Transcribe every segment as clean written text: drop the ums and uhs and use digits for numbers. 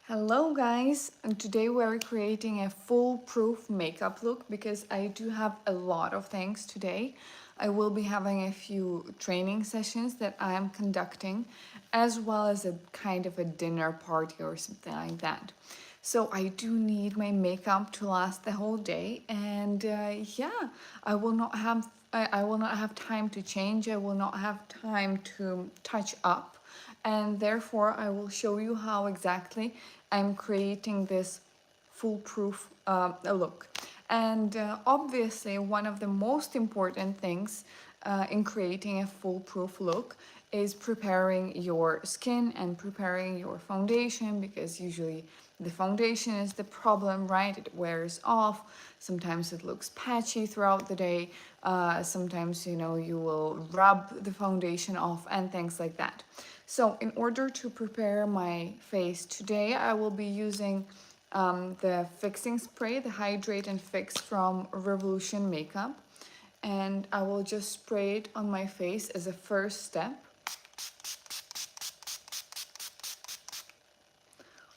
Hello guys, and today we're creating a foolproof makeup look because I do have a lot of things today. I will be having a few training sessions that I am conducting, as well as a kind of a dinner party or something like that. So I do need my makeup to last the whole day, and yeah, I will not have time to change. I will not have time to touch up, and therefore I will show you how exactly I'm creating this foolproof look. And obviously, one of the most important things in creating a foolproof look is preparing your skin and preparing your foundation, because usually the foundation is the problem, right? It wears off. Sometimes it looks patchy throughout the day. Sometimes, you will rub the foundation off and things like that. So in order to prepare my face today, I will be using the fixing spray, the Hydrate and Fix from Revolution Makeup. And I will just spray it on my face as a first step.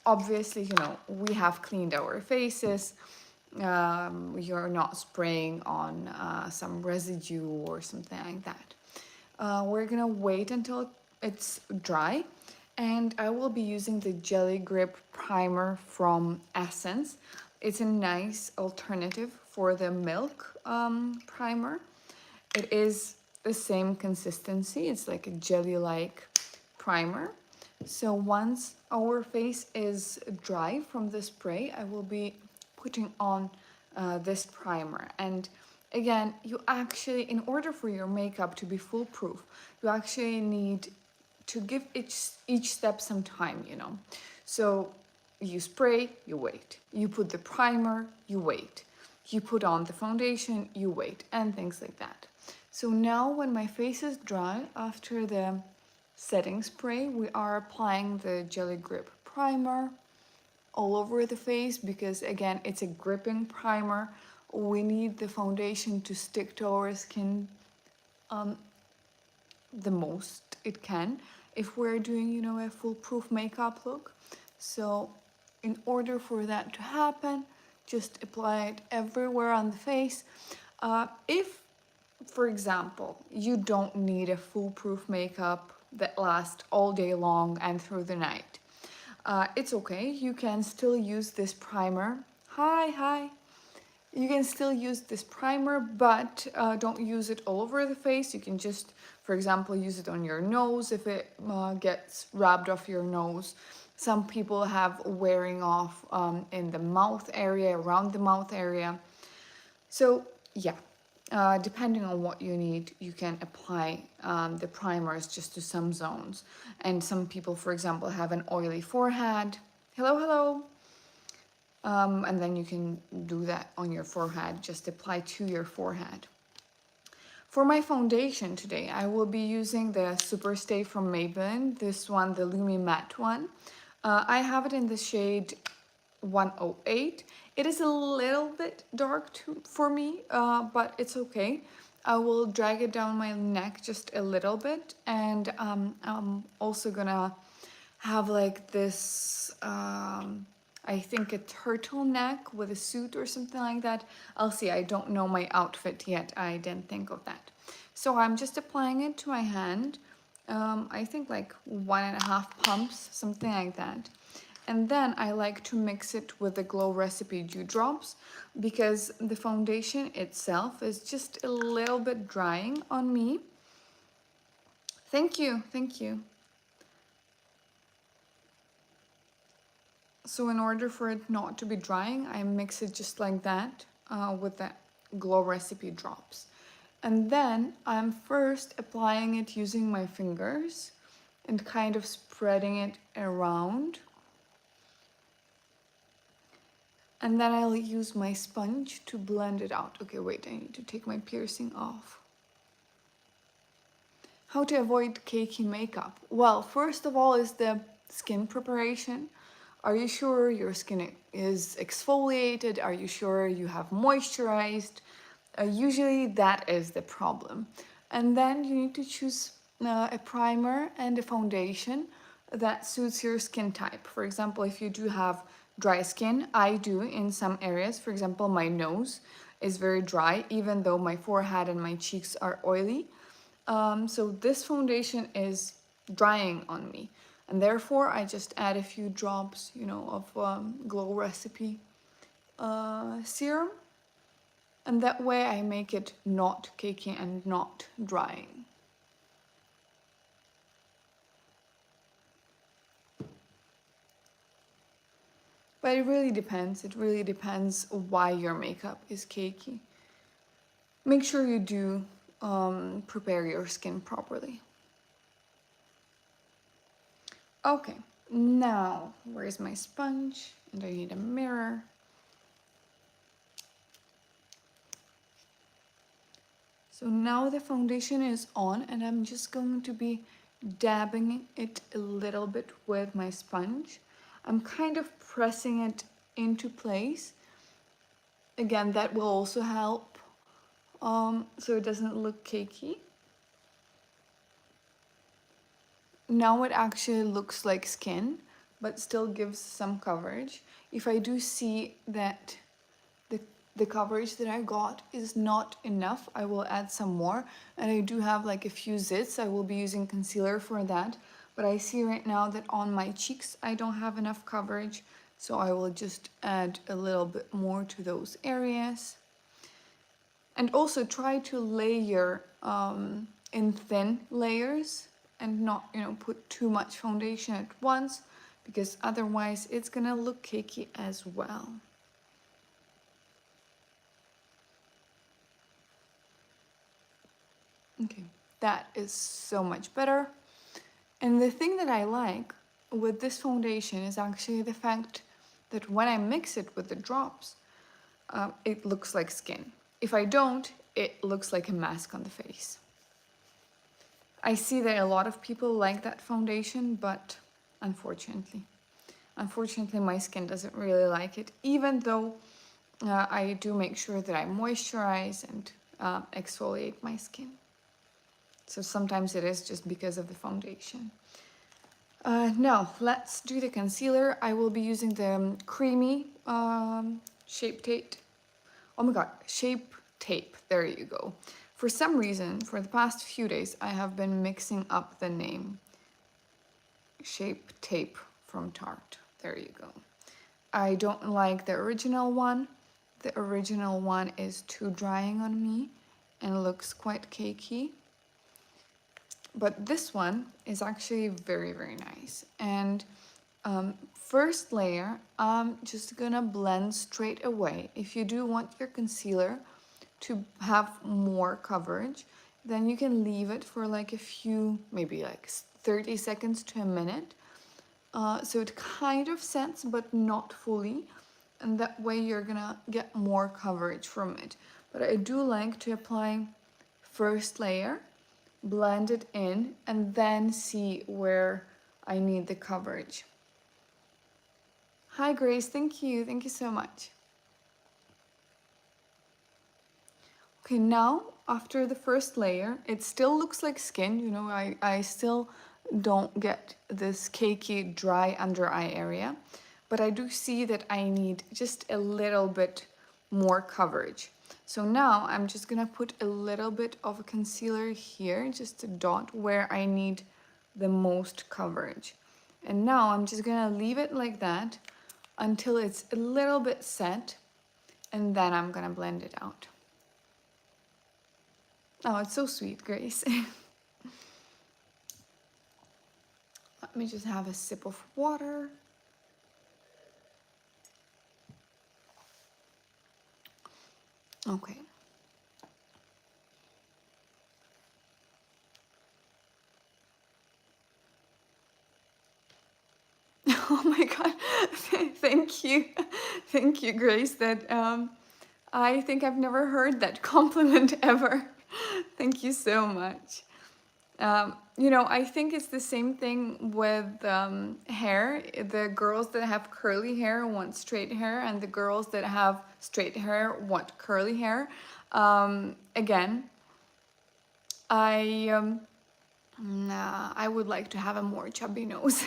Obviously, we have cleaned our faces. You're not spraying on some residue or something like that. We're gonna wait until it's dry, and I will be using the Jelly Grip Primer from Essence. It's a nice alternative for the milk primer. It is the same consistency. It's like a jelly-like primer. So once our face is dry from the spray, I will be putting on this primer. And again, you actually, in order for your makeup to be foolproof, you actually need to give each step some time. So you spray, you wait. You put the primer, you wait. You put on the foundation, you wait, and things like that. So now when my face is dry after the setting spray, we are applying the Jelly Grip Primer all over the face, because again, it's a gripping primer. We need the foundation to stick to our skin the most it can if we're doing, a foolproof makeup look. So in order for that to happen, just apply it everywhere on the face. If, for example, you don't need a foolproof makeup that lasts all day long and through the night, it's okay. You can still use this primer. Hi. You can still use this primer, but don't use it all over the face. You can just, for example, use it on your nose if it gets rubbed off your nose. Some people have wearing off in the mouth area, around the mouth area. So yeah, depending on what you need, you can apply the primers just to some zones. And some people, for example, have an oily forehead. Hello. And then you can do that on your forehead, just apply to your forehead. For my foundation today, I will be using the Superstay from Maybelline, this one, the Lumi Matte one. I have it in the shade 108. It is a little bit dark for me, but it's okay. I will drag it down my neck just a little bit, and I'm also gonna have like this I think a turtleneck with a suit or something like that. I'll see. I don't know my outfit yet. I didn't think of that. So I'm just applying it to my hand. I think like 1.5 pumps, something like that. And then I like to mix it with the Glow Recipe Dew Drops, because the foundation itself is just a little bit drying on me. Thank you. So in order for it not to be drying, I mix it just like that with the Glow Recipe Drops. And then I'm first applying it using my fingers and kind of spreading it around. And then I'll use my sponge to blend it out. Okay, wait, I need to take my piercing off. How to avoid cakey makeup? Well, first of all is the skin preparation. Are you sure your skin is exfoliated? Are you sure you have moisturized? Usually that is the problem. And then you need to choose a primer and a foundation that suits your skin type. For example, if you do have dry skin, I do in some areas. For example, my nose is very dry, even though my forehead and my cheeks are oily. So this foundation is drying on me, and therefore I just add a few drops, you know, of Glow Recipe serum, and that way I make it not cakey and not drying. But it really depends. It really depends why your makeup is cakey. Make sure you do prepare your skin properly. Okay, now where's my sponge? And I need a mirror. So now the foundation is on, and I'm just going to be dabbing it a little bit with my sponge. I'm kind of pressing it into place. Again, that will also help so it doesn't look cakey. Now it actually looks like skin, but still gives some coverage. If I do see that the coverage that I got is not enough, I will add some more. And I do have like a few zits. I will be using concealer for that. But I see right now that on my cheeks, I don't have enough coverage. So I will just add a little bit more to those areas. And also try to layer in thin layers and not, you know, put too much foundation at once, because otherwise it's gonna look cakey as well. Okay, that is so much better. And the thing that I like with this foundation is actually the fact that when I mix it with the drops, it looks like skin. If I don't, it looks like a mask on the face. I see that a lot of people like that foundation, but unfortunately my skin doesn't really like it, even though I do make sure that I moisturize and exfoliate my skin. So sometimes it is just because of the foundation. Now, let's do the concealer. I will be using the creamy Shape Tape. Oh my god, Shape Tape. There you go. For some reason, for the past few days, I have been mixing up the name. Shape Tape from Tarte. There you go. I don't like the original one. The original one is too drying on me and looks quite cakey. But this one is actually very, very nice. And first layer, I'm just gonna blend straight away. If you do want your concealer to have more coverage, then you can leave it for like a few, maybe like 30 seconds to a minute. So it kind of sets, but not fully. And that way you're gonna get more coverage from it. But I do like to apply first layer, blend it in, and then see where I need the coverage. Hi Grace, thank you so much. Okay, now after the first layer, it still looks like skin, you know, I still don't get this cakey dry under eye area, but I do see that I need just a little bit more coverage. So now I'm just gonna put a little bit of a concealer here, just a dot where I need the most coverage. And now I'm just gonna leave it like that until it's a little bit set, and then I'm gonna blend it out. Oh, it's so sweet, Grace. Let me just have a sip of water. Okay. Oh my god, thank you. Thank you, Grace. That I think I've never heard that compliment ever. Thank you so much. You know, I think it's the same thing with hair. The girls that have curly hair want straight hair, and the girls that have straight hair want curly hair. Again, I would like to have a more chubby nose.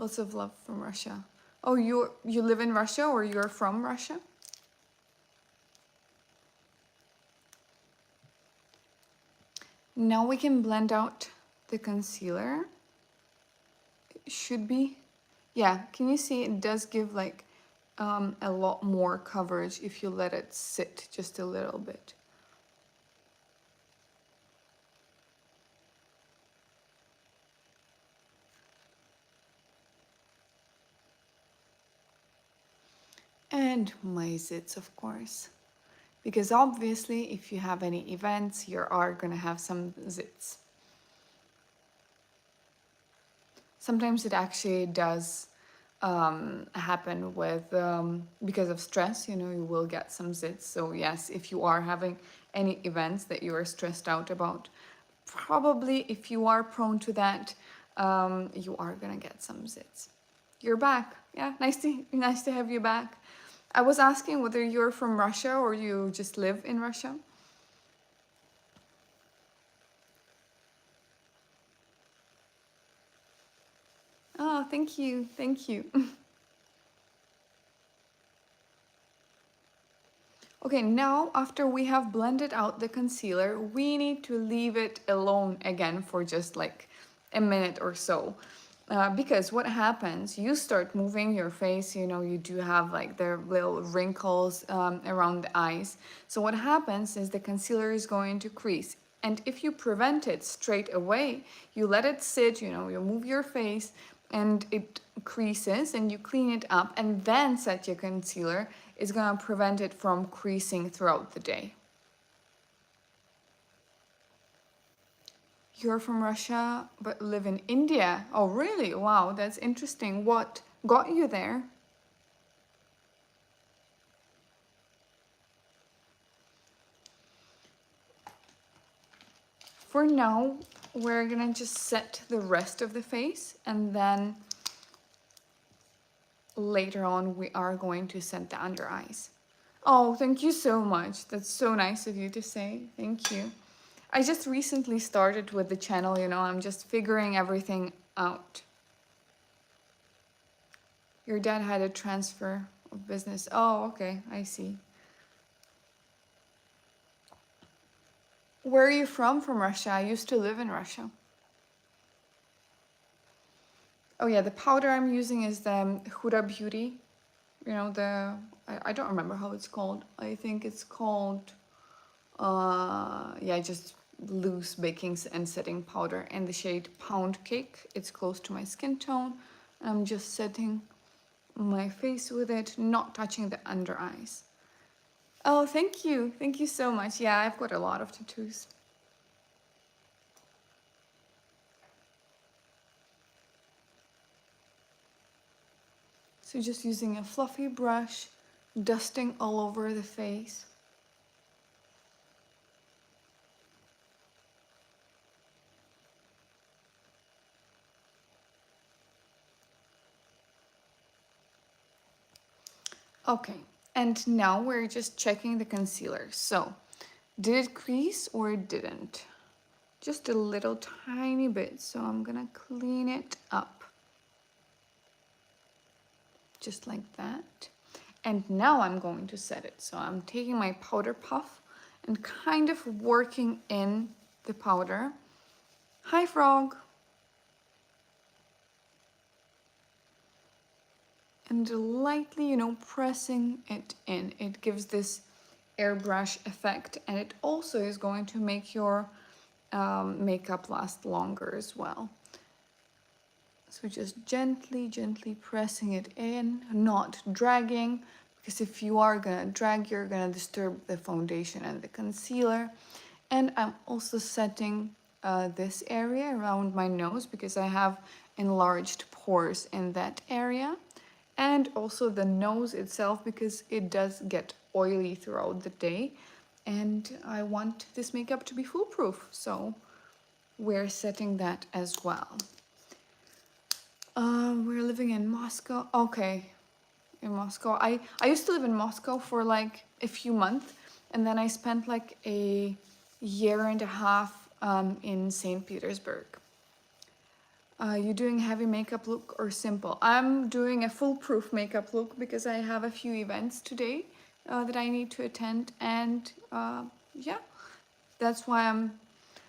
Lots of love from Russia. Oh, you live in Russia or you're from Russia? Now we can blend out the concealer. It should be, yeah, can you see it does give like a lot more coverage if you let it sit just a little bit. And my zits, of course. Because obviously, if you have any events, you are gonna have some zits. Sometimes it actually does happen with, because of stress, you know, you will get some zits. So yes, if you are having any events that you are stressed out about, probably if you are prone to that, you are gonna get some zits. You're back. Yeah, nice to have you back. I was asking whether you're from Russia or you just live in Russia. Oh, thank you. Thank you. Okay, now after we have blended out the concealer, we need to leave it alone again for just like a minute or so. Because what happens, you start moving your face, you know, you do have like the little wrinkles around the eyes. So what happens is the concealer is going to crease. And if you prevent it straight away, you let it sit, you know, you move your face and it creases and you clean it up and then set your concealer, it's gonna prevent it from creasing throughout the day. You're from Russia, but live in India. Oh, really? Wow, that's interesting. What got you there? For now, we're gonna just set the rest of the face and then later on we are going to set the under eyes. Oh, thank you so much. That's so nice of you to say. Thank you. I just recently started with the channel, you know, I'm just figuring everything out. Your dad had a transfer of business. Oh, okay, I see. Where are you from Russia? I used to live in Russia. Oh yeah, the powder I'm using is the Huda Beauty. You know, I don't remember how it's called. I think it's called, yeah, just loose baking and setting powder in the shade Pound Cake. It's close to my skin tone. I'm just setting my face with it, not touching the under eyes. Oh, thank you. Thank you so much. Yeah, I've got a lot of tattoos. So just using a fluffy brush, dusting all over the face. Okay, and now we're just checking the concealer. So, did it crease or it didn't? Just a little tiny bit, so I'm gonna clean it up. Just like that. And now I'm going to set it. So I'm taking my powder puff and kind of working in the powder. Hi, frog. And lightly, you know, pressing it in. It gives this airbrush effect, and it also is going to make your makeup last longer as well. So just gently, gently pressing it in, not dragging, because if you are gonna drag, you're gonna disturb the foundation and the concealer. And I'm also setting this area around my nose because I have enlarged pores in that area. And also the nose itself because it does get oily throughout the day. And I want this makeup to be foolproof, so we're setting that as well. We're living in Moscow. Okay, in Moscow. I used to live in Moscow for like a few months, and then I spent like a year and a half in St. Petersburg. You doing heavy makeup look or simple? I'm doing a foolproof makeup look because I have a few events today that I need to attend, and yeah, that's why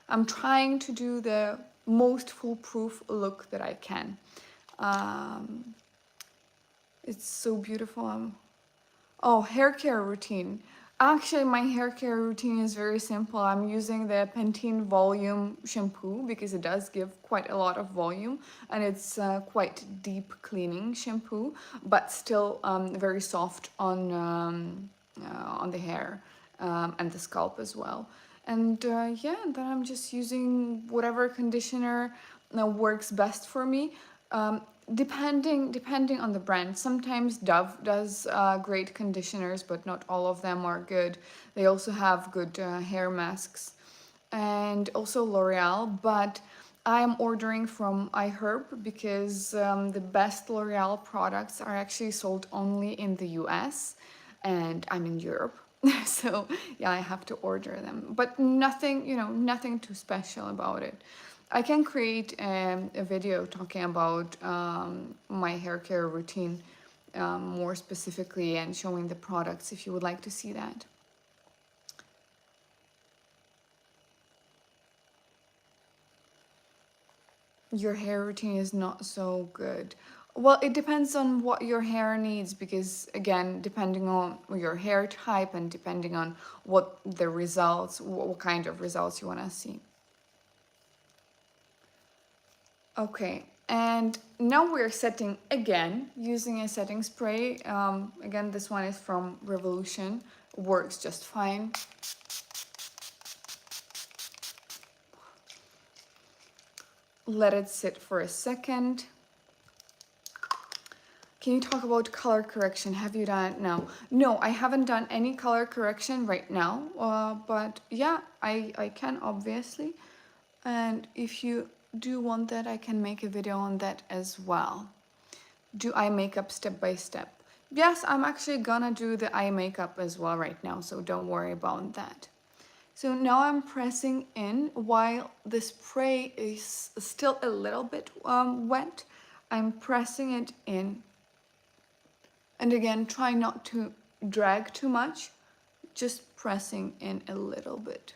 I'm trying to do the most foolproof look that I can. Um, it's so beautiful. Oh, hair care routine. Actually, my hair care routine is very simple. I'm using the Pantene Volume shampoo because it does give quite a lot of volume, and it's quite deep cleaning shampoo, but still very soft on the hair and the scalp as well. And yeah, then I'm just using whatever conditioner works best for me. Depending on the brand. Sometimes Dove does great conditioners, but not all of them are good. They also have good hair masks, and also L'Oreal, but I'm ordering from iHerb because the best L'Oreal products are actually sold only in the US, and I'm in Europe. So yeah, I have to order them, but nothing, nothing too special about it. I can create a video talking about my hair care routine more specifically and showing the products if you would like to see that. Your hair routine is not so good. Well, it depends on what your hair needs because, again, depending on your hair type and depending on what the results, what kind of results you want to see. Okay, and now we're setting again using a setting spray. Again, this one is from Revolution, works just fine. Let it sit for a second. Can you talk about color correction? Have you done it now? No, I haven't done any color correction right now, but yeah, I can obviously. And if you do want that, I can make a video on that as well. Do eye makeup step by step. Yes, I'm actually gonna do the eye makeup as well right now, so don't worry about that. So now I'm pressing in while the spray is still a little bit wet. I'm pressing it in. And again, try not to drag too much, just pressing in a little bit.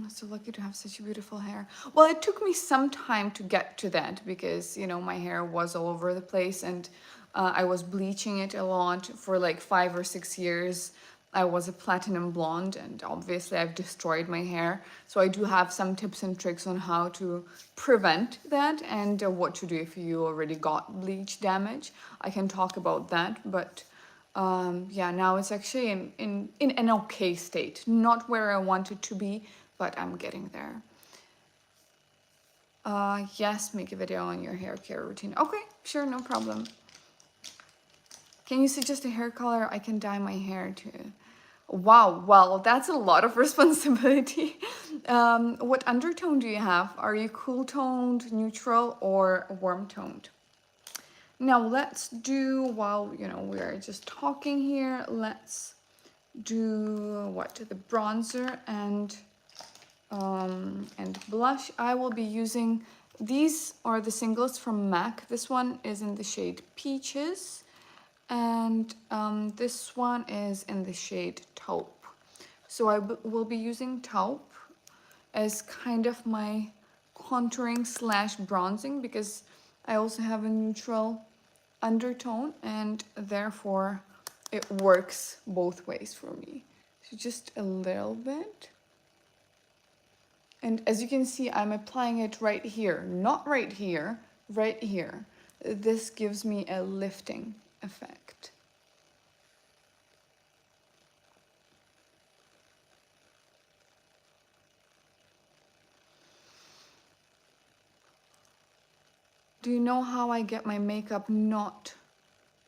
So lucky to have such beautiful hair. Well, it took me some time to get to that because, my hair was all over the place, and I was bleaching it a lot for like 5 or 6 years. I was a platinum blonde, and obviously I've destroyed my hair. So I do have some tips and tricks on how to prevent that and what to do if you already got bleach damage. I can talk about that, but yeah, now it's actually in an okay state. Not where I want it to be, but I'm getting there. Yes, make a video on your hair care routine. Okay, sure, no problem. Can you suggest a hair color? I can dye my hair too. Wow, well, that's a lot of responsibility. What undertone do you have? Are you cool toned, neutral, or warm toned? Now let's do, while we're just talking here, let's do the bronzer and blush. I will be using, these are the singles from MAC. This one is in the shade Peaches, and this one is in the shade Taupe. So I will be using Taupe as kind of my contouring slash bronzing because I also have a neutral undertone, and therefore it works both ways for me. So just a little bit. And as you can see, I'm applying it right here, not right here, right here. This gives me a lifting effect. Do you know how I get my makeup not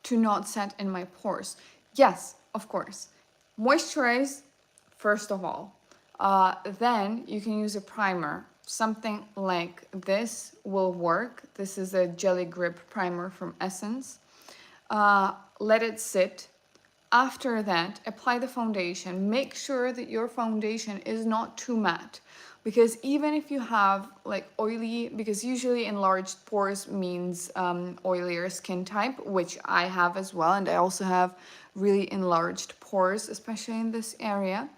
set in my pores? Yes, of course. Moisturize first of all. Then you can use a primer. Something like this will work. This is a Jelly Grip primer from Essence. Let it sit After that, apply the foundation. Make sure that your foundation is not too matte, because even if you have like oily, because usually enlarged pores means oilier skin type, which I have as well, and I also have really enlarged pores, especially in this area.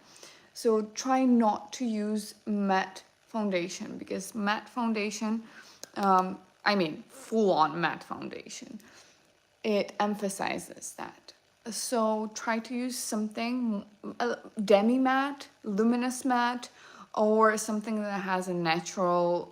So try not to use matte foundation, because matte foundation, I mean full-on matte foundation, it emphasizes that. So try to use something demi matte, luminous matte, or something that has a natural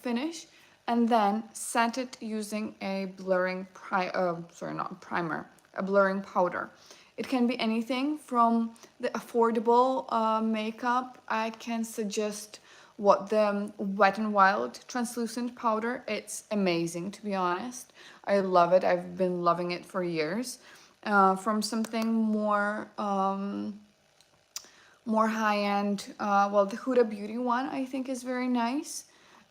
finish, and then set it using a blurring a blurring powder. It can be anything from the affordable makeup. I can suggest what the Wet n Wild translucent powder. It's amazing, to be honest. I love it. I've been loving it for years. From something more more high-end, well, the Huda Beauty one I think is very nice,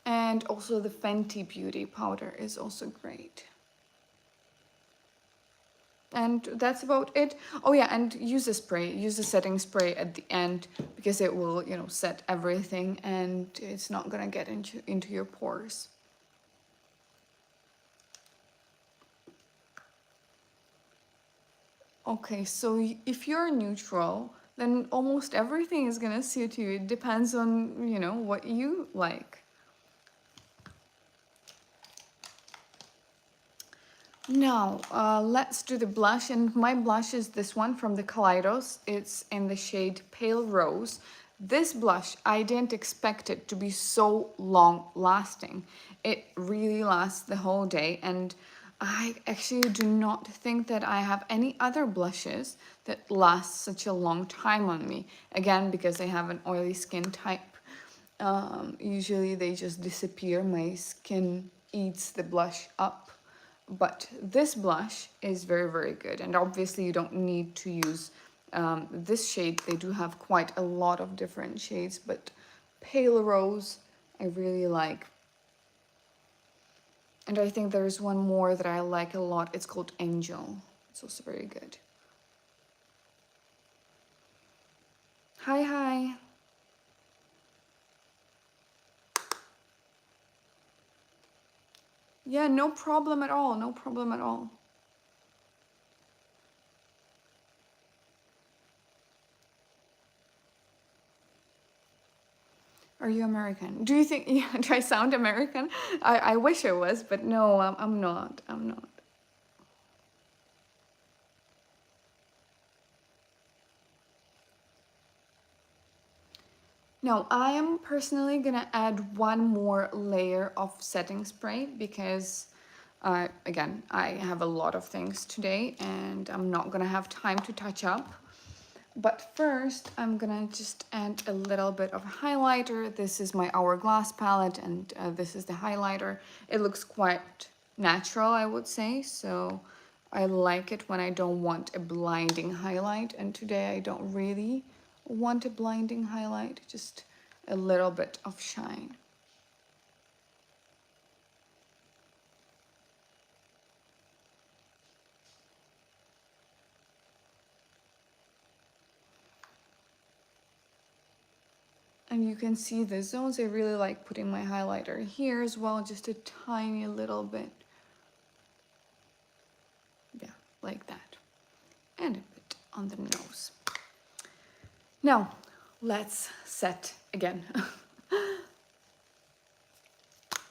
and also the Fenty Beauty powder is also great. And that's about it. Oh yeah, and use a spray, use a setting spray at the end, because it will, you know, set everything and it's not gonna get into your pores. Okay, so if you're neutral, then almost everything is gonna suit you. It depends on, you know, what you like. Now, let's do the blush, and my blush is this one from the Kaleidos. It's in the shade Pale Rose. This blush, I didn't expect it to be so long lasting. It really lasts the whole day, and I actually do not think that I have any other blushes that last such a long time on me. Again, because I have an oily skin type. Usually they just disappear. My skin eats the blush up. But this blush is very, very good. And obviously you don't need to use this shade. They do have quite a lot of different shades, but Pale Rose I really like. And I think there's one more that I like a lot. It's called Angel. It's also very good. Hi, hi. Yeah, no problem at all. No problem at all. Are you American? Do you think, yeah, do I sound American? I wish I was, but no, I'm not. I'm not. Now, I am personally gonna add one more layer of setting spray because, again, I have a lot of things today and I'm not gonna have time to touch up. But first, I'm gonna just add a little bit of highlighter. This is my Hourglass palette, and this is the highlighter. It looks quite natural, I would say, so I like it when I don't want a blinding highlight, and today I don't really want a blinding highlight, just a little bit of shine. And you can see the zones. I really like putting my highlighter here as well, just a tiny little bit. Yeah, like that. And a bit on the nose. Now, let's set again.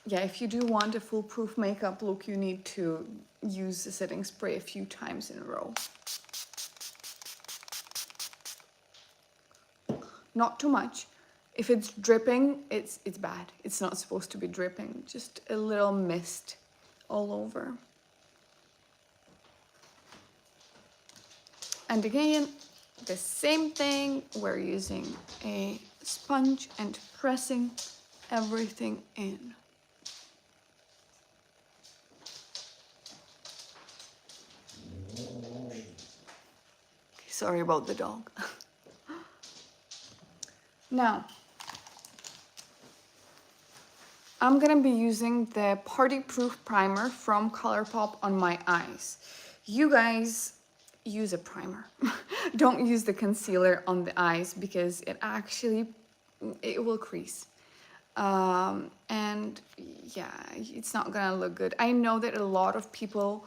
Yeah, if you do want a foolproof makeup look, you need to use the setting spray a few times in a row. Not too much. If it's dripping, it's bad. It's not supposed to be dripping. Just a little mist all over. And again, the same thing. We're using a sponge and pressing everything in. Okay, sorry about the dog. Now, I'm gonna be using the Party Proof Primer from ColourPop on my eyes. You guys use a primer. Don't use the concealer on the eyes because it will crease. And yeah, it's not gonna look good. I know that a lot of people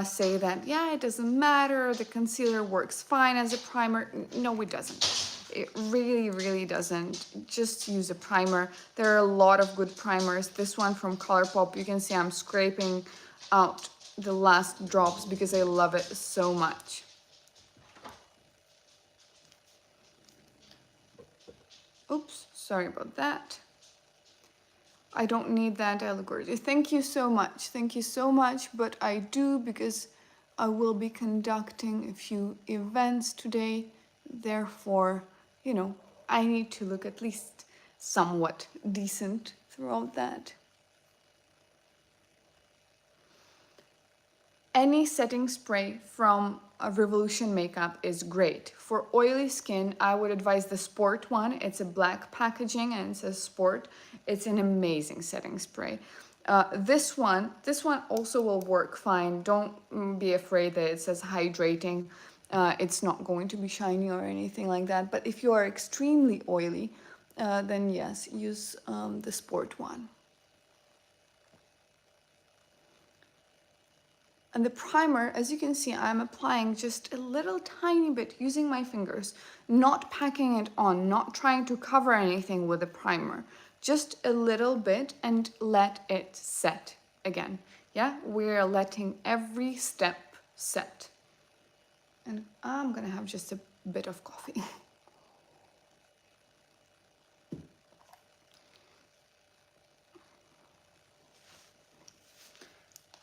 say that, yeah, it doesn't matter, the concealer works fine as a primer. No, it doesn't. It really, really doesn't. Just use a primer. There are a lot of good primers. This one from ColourPop, you can see I'm scraping out the last drops because I love it so much. Oops, sorry about that. I don't need that, I look gorgeous. Thank you so much. Thank you so much, but I do because I will be conducting a few events today. Therefore, you know, I need to look at least somewhat decent throughout that. Any setting spray from Revolution Makeup is great. For oily skin, I would advise the Sport one. It's a black packaging and it says Sport. It's an amazing setting spray. This one also will work fine. Don't be afraid that it says hydrating. It's not going to be shiny or anything like that. But if you are extremely oily, then yes, use the Sport one. And the primer, as you can see, I'm applying just a little tiny bit using my fingers, not packing it on, not trying to cover anything with the primer, just a little bit and let it set again. Yeah, we're letting every step set. And I'm gonna have just a bit of coffee.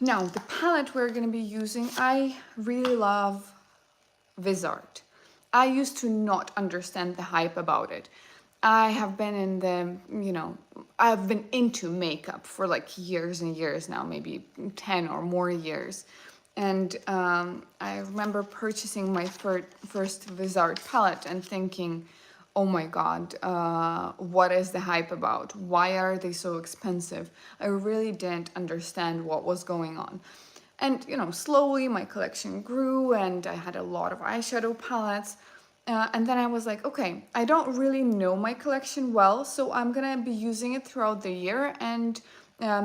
Now, the palette we're going to be using, I really love Vizart. I used to not understand the hype about it. I have been in the, I've been into makeup for like years and years now, maybe 10 or more years. And I remember purchasing my first Vizart palette and thinking, oh my God, what is the hype about? Why are they so expensive? I really didn't understand what was going on. And, slowly my collection grew and I had a lot of eyeshadow palettes. And then I was like, okay, I don't really know my collection well, so I'm gonna be using it throughout the year and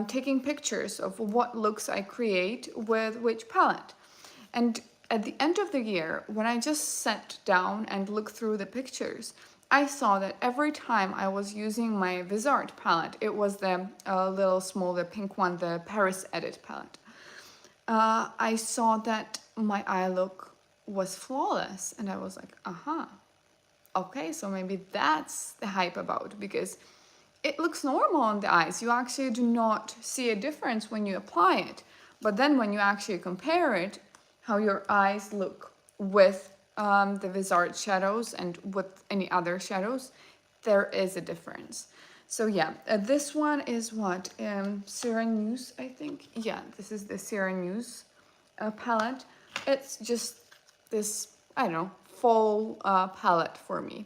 taking pictures of what looks I create with which palette. And at the end of the year, when I just sat down and looked through the pictures, I saw that every time I was using my Vizart palette, it was the the pink one, the Paris Edit palette. I saw that my eye look was flawless and I was like, okay, so maybe that's the hype about, because it looks normal on the eyes. You actually do not see a difference when you apply it. But then when you actually compare it, how your eyes look with the Vizart shadows and with any other shadows, there is a difference. So yeah, this one is what? Sierra News, I think. Yeah, this is the Sierra News palette. It's just this, I don't know, fall palette for me.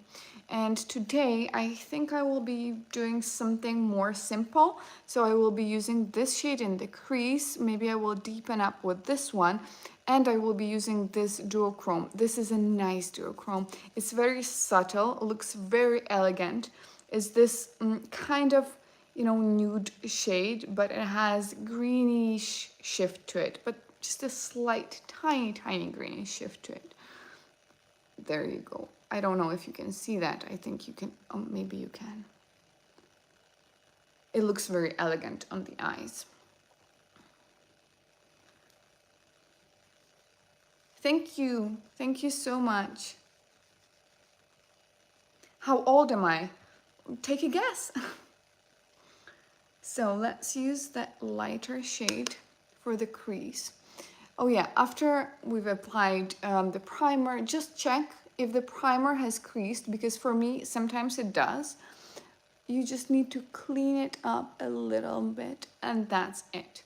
And today I think I will be doing something more simple. So I will be using this shade in the crease. Maybe I will deepen up with this one. And I will be using this duochrome. This is a nice duochrome. It's very subtle, looks very elegant. It's this kind of, nude shade, but it has greenish shift to it. But just a slight, tiny, tiny greenish shift to it. There you go. I don't know if you can see that. I think you can, maybe you can. It looks very elegant on the eyes. Thank you so much. How old am I? Take a guess. So let's use that lighter shade for the crease. Oh yeah, after we've applied the primer, just check if the primer has creased, because for me, sometimes it does. You just need to clean it up a little bit and that's it.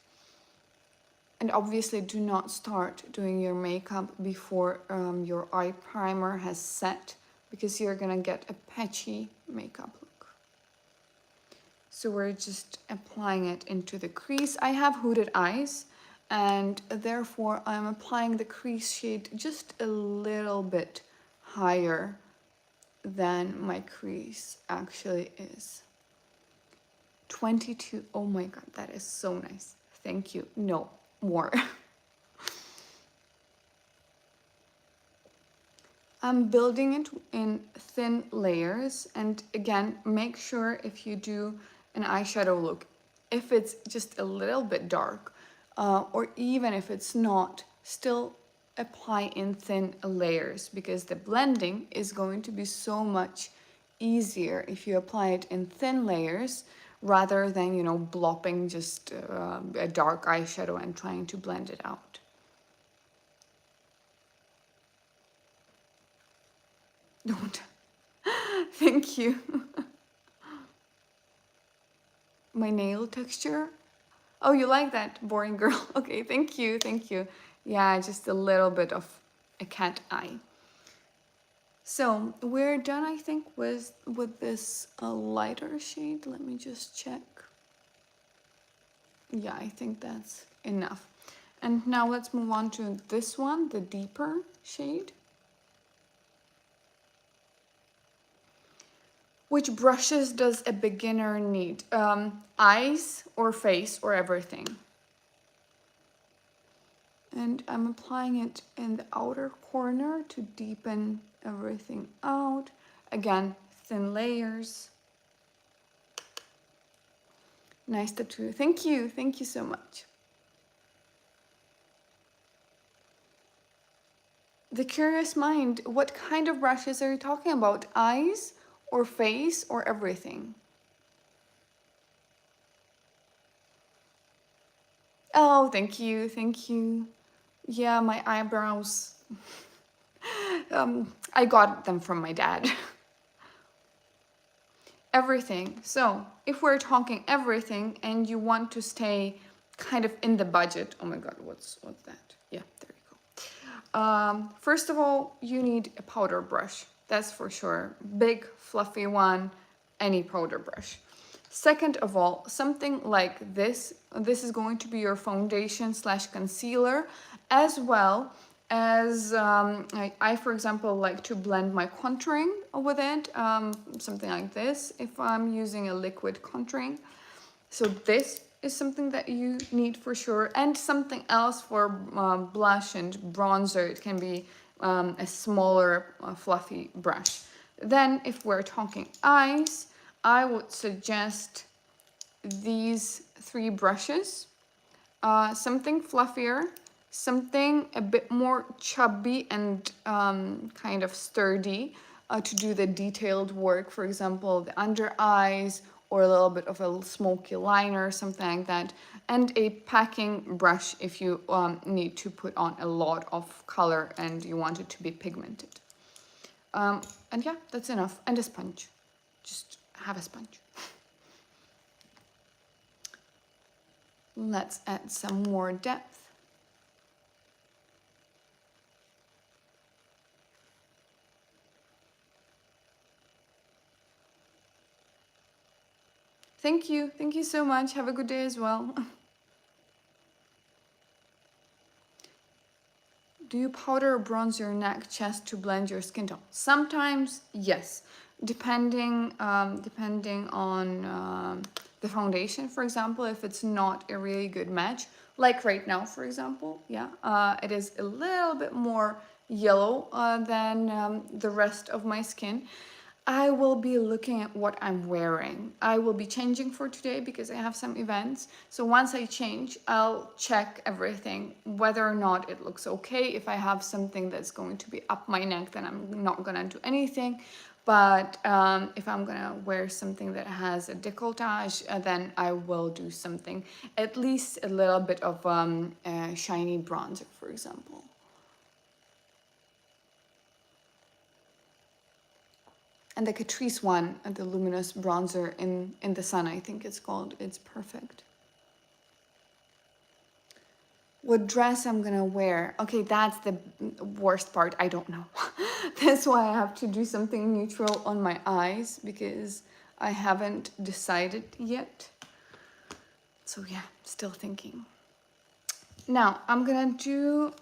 And obviously do not start doing your makeup before your eye primer has set, because you're gonna get a patchy makeup look. So we're just applying it into the crease. I have hooded eyes, and therefore I'm applying the crease shade just a little bit higher than my crease actually is. 22. Oh my god, that is so nice. Thank you. No, more. I'm building it in thin layers, and again, make sure if you do an eyeshadow look, if it's just a little bit dark, or even if it's not, still apply in thin layers, because the blending is going to be so much easier if you apply it in thin layers rather than, you know, blopping just a dark eyeshadow and trying to blend it out. Don't. Thank you. My nail texture. Oh, you like that, boring girl? Okay, thank you, thank you. Yeah, just a little bit of a cat eye. So we're done, I think, with this lighter shade. Let me just check. Yeah, I think that's enough. And now let's move on to this one, the deeper shade. Which brushes does a beginner need? Eyes or face or everything? And I'm applying it in the outer corner to deepen everything out. Again, thin layers. Nice tattoo. Thank you so much. The curious mind, what kind of brushes are you talking about? Eyes or face or everything? Oh, thank you, thank you. Yeah, my eyebrows. I got them from my dad. Everything. So if we're talking everything and you want to stay kind of in the budget, oh my god, what's that? Yeah, there you go. First of all, you need a powder brush. That's for sure. Big, fluffy one, any powder brush. Second of all, something like this. This is going to be your foundation / concealer, as well as I, for example, like to blend my contouring with it. Something like this if I'm using a liquid contouring. So this is something that you need for sure. And something else for blush and bronzer. It can be a smaller fluffy brush. Then if we're talking eyes, I would suggest these 3 brushes, something fluffier, something a bit more chubby and kind of sturdy to do the detailed work, for example, the under eyes or a little bit of a smoky liner, something like that, and a packing brush if you need to put on a lot of color and you want it to be pigmented. And yeah, that's enough. And a sponge. Just have a sponge. Let's add some more depth. Thank you so much. Have a good day as well. Do you powder or bronze your neck, chest to blend your skin tone? Sometimes, yes, depending on the foundation. For example, if it's not a really good match, like right now, for example, yeah, it is a little bit more yellow than the rest of my skin. I will be looking at what I'm wearing. I will be changing for today because I have some events. So once I change, I'll check everything, whether or not it looks okay. If I have something that's going to be up my neck, then I'm not gonna do anything. But if I'm gonna wear something that has a décolletage, then I will do something, at least a little bit of shiny bronzer, for example. And the Catrice one, the luminous bronzer in the sun, I think it's called. It's perfect. What dress I'm gonna wear? Okay, that's the worst part. I don't know. That's why I have to do something neutral on my eyes, because I haven't decided yet. So yeah, still thinking. Now I'm gonna do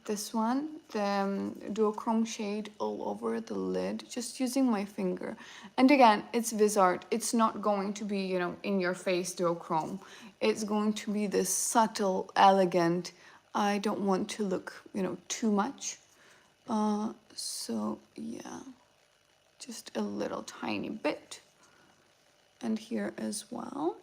this one, the duochrome shade all over the lid, just using my finger. And again, it's Vizart. It's not going to be, you know, in your face duochrome. It's going to be this subtle, elegant. I don't want to look, you know, too much. So yeah, just a little tiny bit. And here as well.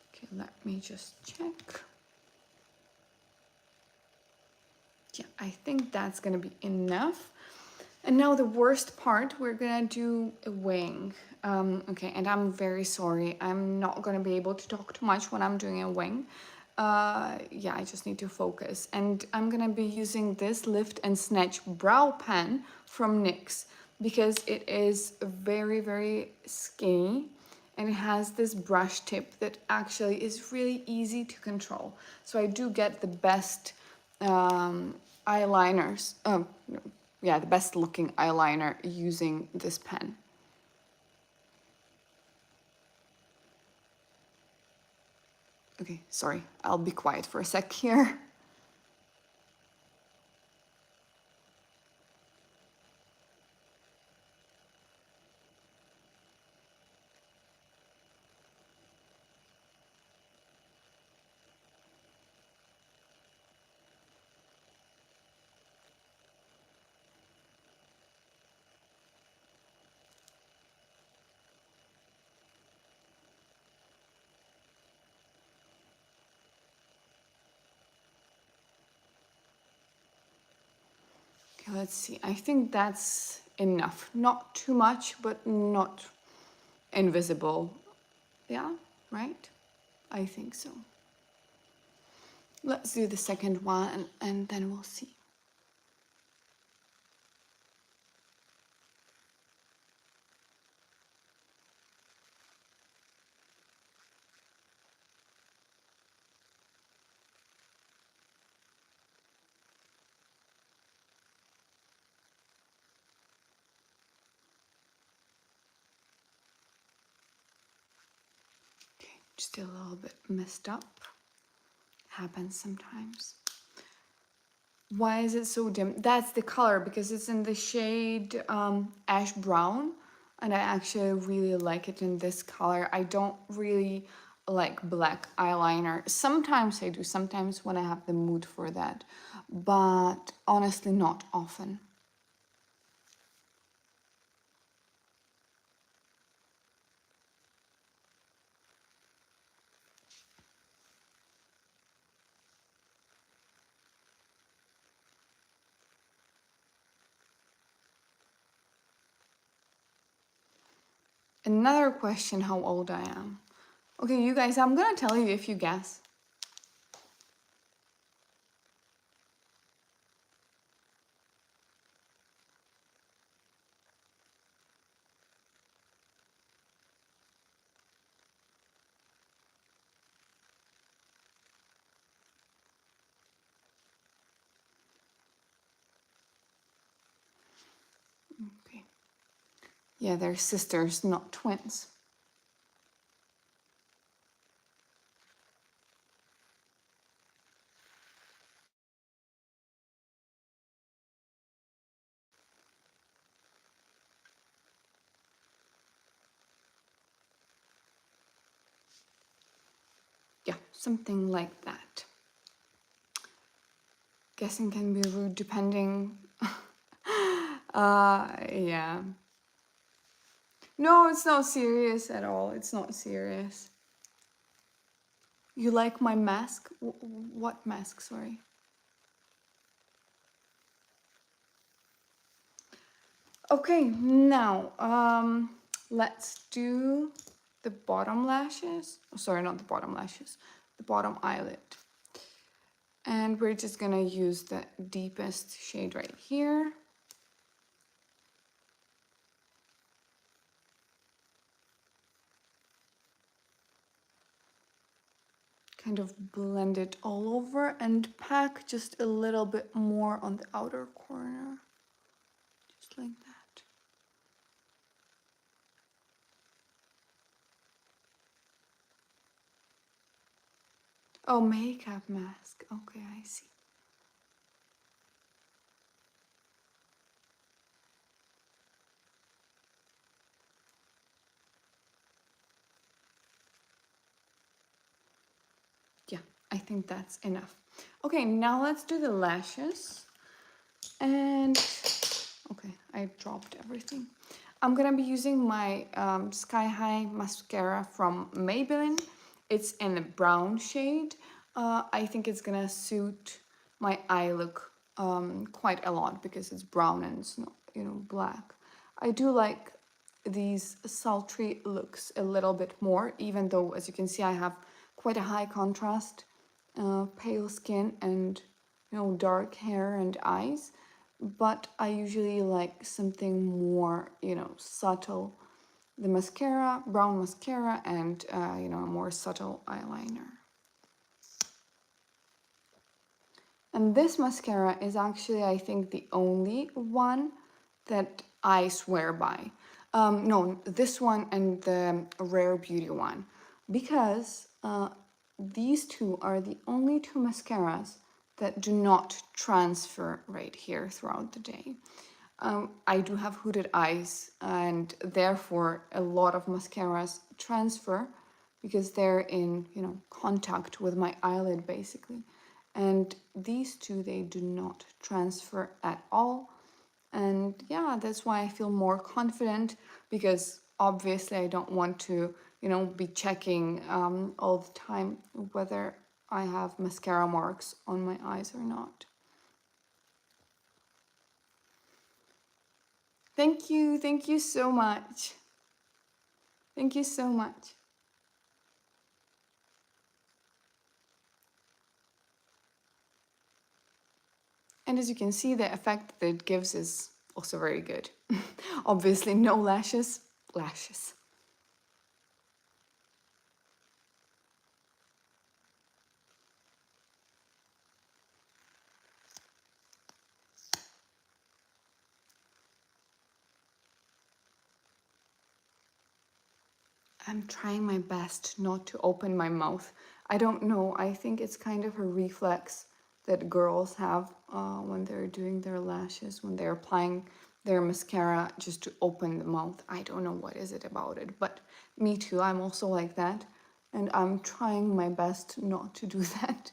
Okay, let me just check. Yeah, I think that's gonna be enough. And now the worst part, we're gonna do a wing. Okay, and I'm very sorry. I'm not gonna be able to talk too much when I'm doing a wing. Yeah, I just need to focus. And I'm gonna be using this Lift and Snatch brow pen from NYX because it is very, very skinny and it has this brush tip that actually is really easy to control. So I do get the best eyeliners, yeah, the best looking eyeliner using this pen. Okay, sorry, I'll be quiet for a sec here. Okay, let's see. I think that's enough. Not too much, but not invisible. Yeah, right? I think so. Let's do the second one and then we'll see. Okay, just a little bit messed up. Happens sometimes. Why is it so dim? That's the color because it's in the shade ash brown and I actually really like it in this color. I don't really like black eyeliner. Sometimes I do, sometimes when I have the mood for that, but honestly not often. Another question, how old I am. Okay, you guys, I'm gonna tell you if you guess. Okay. Yeah, they're sisters, not twins. Yeah, something like that. Guessing can be rude depending. Yeah. No, it's not serious at all. It's not serious. You like my mask? What mask, sorry? Okay, now, let's do the bottom lashes. Oh, sorry, not the bottom lashes, the bottom eyelid. And we're just gonna use the deepest shade right here. Kind of blend it all over and pack just a little bit more on the outer corner. Just like that. Oh, makeup mask. Okay, I see. Yeah, I think that's enough. Okay, now let's do the lashes. And okay, I dropped everything. I'm gonna be using my Sky High mascara from Maybelline. It's in a brown shade. I think it's gonna suit my eye look quite a lot because it's brown and it's not, you know, black. I do like these sultry looks a little bit more, even though, as you can see, I have quite a high contrast, pale skin and, you know, dark hair and eyes. But I usually like something more, you know, subtle. The mascara, brown mascara, and, you know, a more subtle eyeliner. And this mascara is actually, I think, the only one that I swear by. No, this one and the Rare Beauty one. Because these two are the only two mascaras that do not transfer right here throughout the day. I do have hooded eyes, and therefore a lot of mascaras transfer because they're in, you know, contact with my eyelid basically. And these two, they do not transfer at all. And yeah, that's why I feel more confident, because obviously I don't want to, you know, be checking all the time whether I have mascara marks on my eyes or not. Thank you so much. Thank you so much. And as you can see, the effect that it gives is also very good. Obviously, no lashes, lashes. I'm trying my best not to open my mouth. I don't know, I think it's kind of a reflex that girls have when they're doing their lashes, when they're applying their mascara, just to open the mouth. I don't know what is it about it, but me too, I'm also like that. And I'm trying my best not to do that.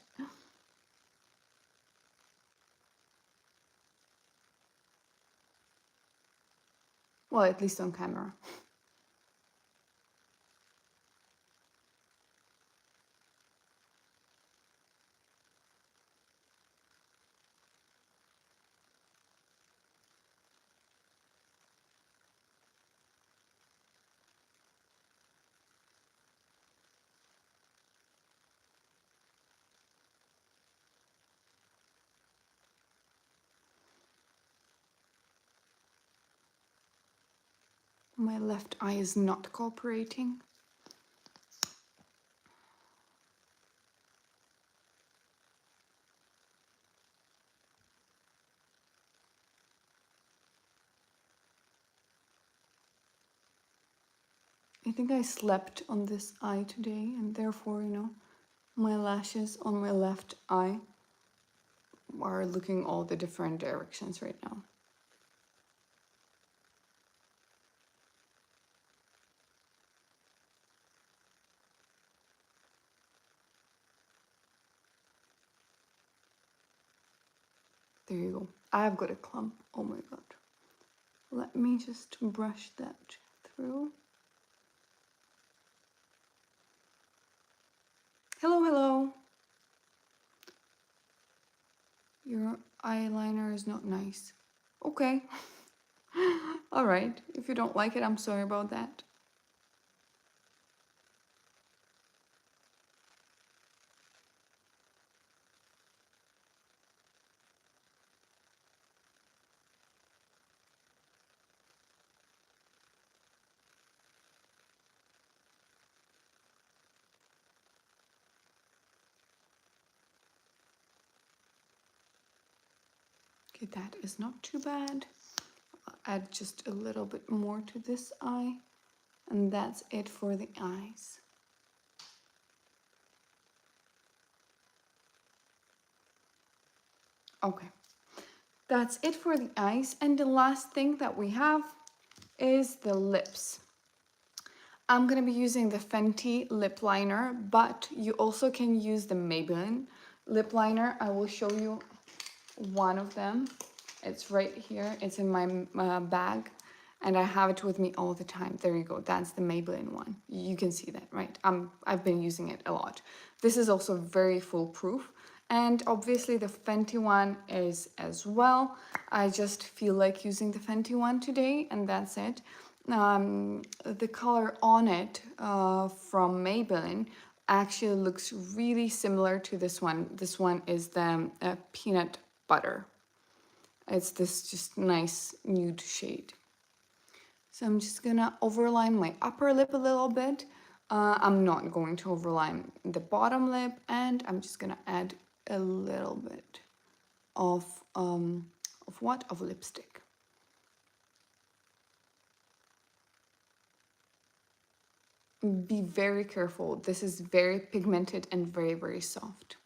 Well, at least on camera. My left eye is not cooperating. I think I slept on this eye today, and therefore, you know, my lashes on my left eye are looking all the different directions right now. There you go. I've got a clump. Oh my god. Let me just brush that through. Hello, hello. Your eyeliner is not nice. Okay. All right. If you don't like it, I'm sorry about that. Okay, that is not too bad. I'll add just a little bit more to this eye, and that's it for the eyes. Okay, that's it for the eyes. And the last thing that we have is the lips. I'm gonna be using the Fenty lip liner, but you also can use the Maybelline lip liner. I will show you one of them. It's right here. It's in my bag, and I have it with me all the time. There you go. That's the Maybelline one. You can see that, right? I've been using it a lot. This is also very foolproof, and obviously the Fenty one is as well. I just feel like using the Fenty one today, and that's it. The color on it from Maybelline actually looks really similar to this one. This one is the peanut butter. It's this just nice nude shade. So I'm just gonna overline my upper lip a little bit. I'm not going to overline the bottom lip, and I'm just gonna add a little bit of what? Of lipstick. Be very careful. This is very pigmented and very, very soft.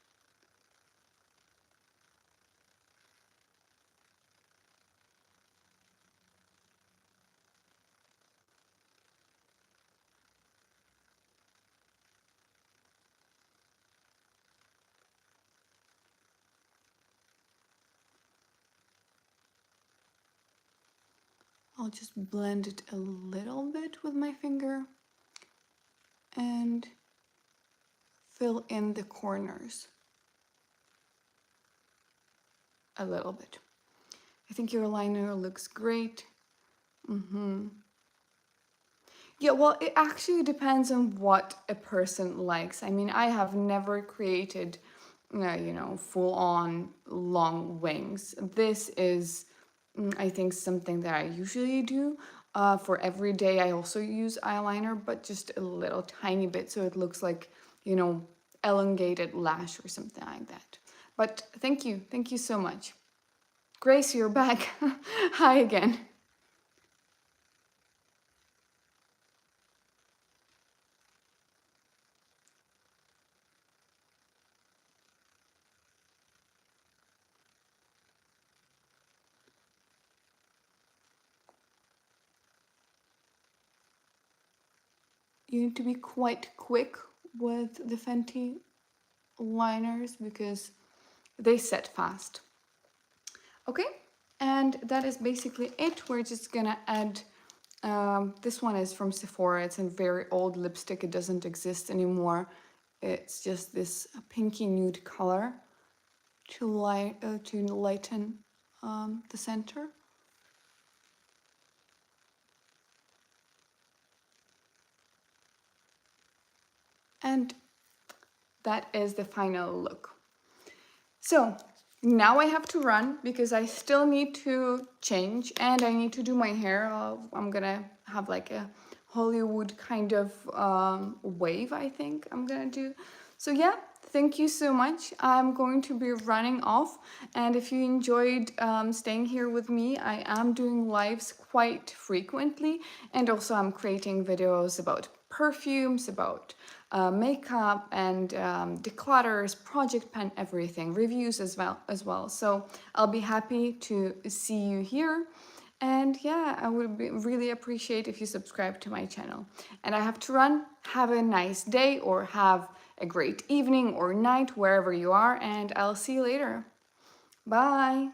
I'll just blend it a little bit with my finger and fill in the corners a little bit. I think your liner looks great. Yeah, well, it actually depends on what a person likes. I mean, I have never created, full-on long wings. This is, I think, something that I usually do. For every day, I also use eyeliner, but just a little tiny bit, so it looks like, elongated lash or something like that. But thank you so much. Grace, you're back. Hi again. You need to be quite quick with the Fenty liners because they set fast. Okay, and that is basically it. We're just gonna add, this one is from Sephora. It's a very old lipstick. It doesn't exist anymore. It's just this pinky nude color to lighten the center. And that is the final look. So now I have to run because I still need to change and I need to do my hair. I'm gonna have like a Hollywood kind of wave, I think I'm gonna do. So yeah, thank you so much. I'm going to be running off, and if you enjoyed staying here with me, I am doing lives quite frequently, and also I'm creating videos about perfumes, about makeup and declutters, project pen, everything, reviews as well. So I'll be happy to see you here. And yeah, I would really appreciate if you subscribe to my channel. And I have to run. Have a nice day or have a great evening or night wherever you are, and I'll see you later. Bye.